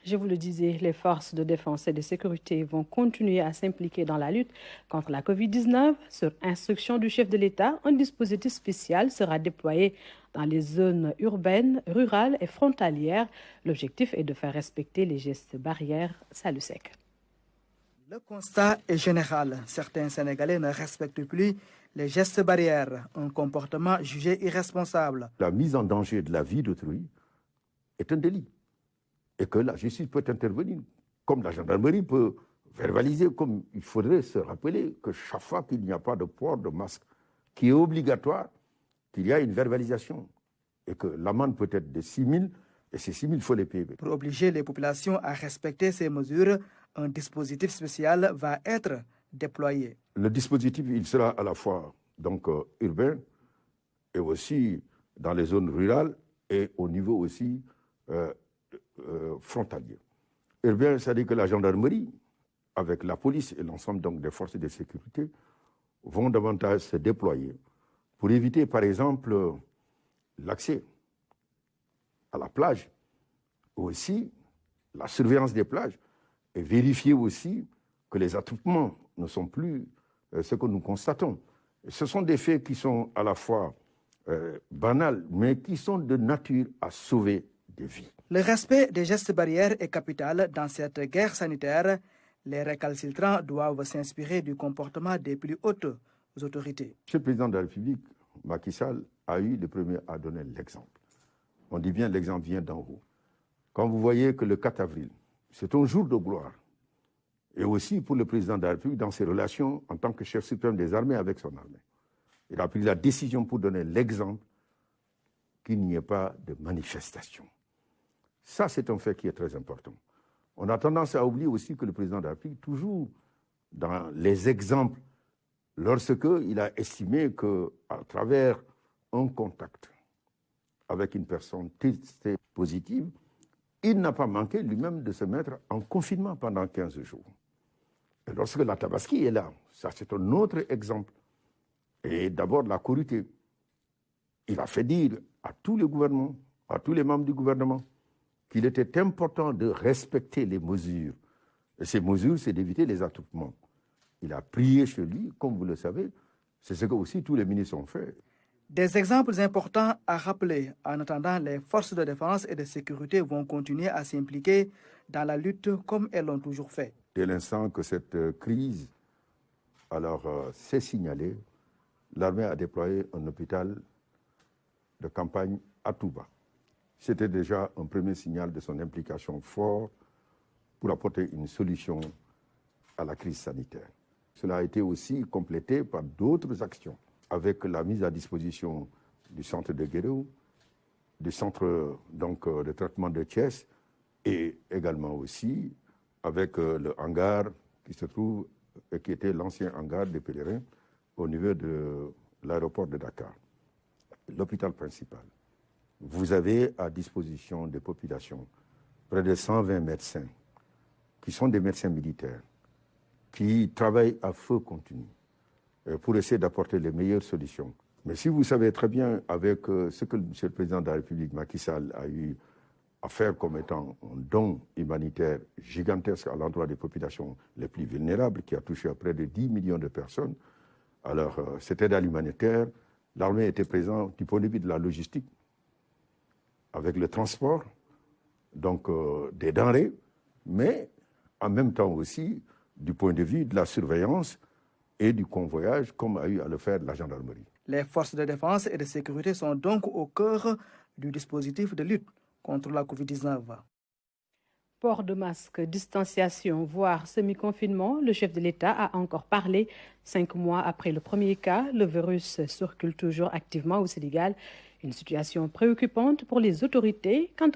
Je vous le disais, les forces de défense et de sécurité vont continuer à s'impliquer dans la lutte contre la Covid-19. Sur instruction du chef de l'État, un dispositif spécial sera déployé dans les zones urbaines, rurales et frontalières. L'objectif est de faire respecter les gestes barrières. Salut Sec. Le constat est général. Certains Sénégalais ne respectent plus les gestes barrières, un comportement jugé irresponsable. La mise en danger de la vie d'autrui est un délit et que la justice peut intervenir, comme la gendarmerie peut verbaliser, comme il faudrait se rappeler que chaque fois qu'il n'y a pas de port de masque qui est obligatoire, qu'il y a une verbalisation et que l'amende peut être de 6 000 et ces 6 000, il faut les payer. Pour obliger les populations à respecter ces mesures, un dispositif spécial va être déployé. Le dispositif, il sera à la fois donc, urbain et aussi dans les zones rurales et au niveau aussi frontalier. Urbain, c'est-à-dire que la gendarmerie, avec la police et l'ensemble donc, des forces de sécurité, vont davantage se déployer pour éviter, par exemple, l'accès à la plage, aussi la surveillance des plages, et vérifier aussi que les attroupements ne sont plus ce que nous constatons. Ce sont des faits qui sont à la fois banals, mais qui sont de nature à sauver des vies. Le respect des gestes barrières est capital dans cette guerre sanitaire. Les récalcitrants doivent s'inspirer du comportement des plus hautes autorités. Monsieur le président de la République, Macky Sall, a eu le premier à donner l'exemple. On dit bien l'exemple vient d'en haut. Quand vous voyez que le 4 avril, c'est un jour de gloire, et aussi pour le président de la République dans ses relations en tant que chef suprême des armées avec son armée. Il a pris la décision pour donner l'exemple qu'il n'y ait pas de manifestation. Ça, c'est un fait qui est très important. On a tendance à oublier aussi que le président de la République, toujours dans les exemples, lorsqu'il a estimé qu'à travers un contact avec une personne testée positive, il n'a pas manqué lui-même de se mettre en confinement pendant 15 jours. Et lorsque la Tabaski est là, ça c'est un autre exemple. Et d'abord la Korité. Il a fait dire à tous les gouvernements, à tous les membres du gouvernement, qu'il était important de respecter les mesures. Et ces mesures, c'est d'éviter les attroupements. Il a prié chez lui, comme vous le savez, c'est ce que aussi tous les ministres ont fait. Des exemples importants à rappeler. En attendant, les forces de défense et de sécurité vont continuer à s'impliquer dans la lutte comme elles l'ont toujours fait. Dès l'instant que cette crise s'est signalée, l'armée a déployé un hôpital de campagne à Touba. C'était déjà un premier signal de son implication forte pour apporter une solution à la crise sanitaire. Cela a été aussi complété par d'autres actions, avec la mise à disposition du centre de Guéréo, du centre de traitement de Thiès, et également aussi avec le hangar qui se trouve, qui était l'ancien hangar des pèlerins au niveau de l'aéroport de Dakar. L'hôpital principal. Vous avez à disposition des populations près de 120 médecins qui sont des médecins militaires, qui travaillent à feu continu pour essayer d'apporter les meilleures solutions. Mais si vous savez très bien avec ce que M. le Président de la République, Macky Sall, a eu à faire comme étant un don humanitaire gigantesque à l'endroit des populations les plus vulnérables, qui a touché à près de 10 millions de personnes, alors cette aide à l'humanitaire, l'armée était présente du point de vue de la logistique, avec le transport, des denrées, mais en même temps aussi du point de vue de la surveillance et du convoyage, comme a eu à le faire la gendarmerie. Les forces de défense et de sécurité sont donc au cœur du dispositif de lutte contre la Covid-19. Port de masque, distanciation, voire semi-confinement, le chef de l'État a encore parlé. 5 mois après le premier cas, le virus circule toujours activement au Sénégal. Une situation préoccupante pour les autorités. Quant au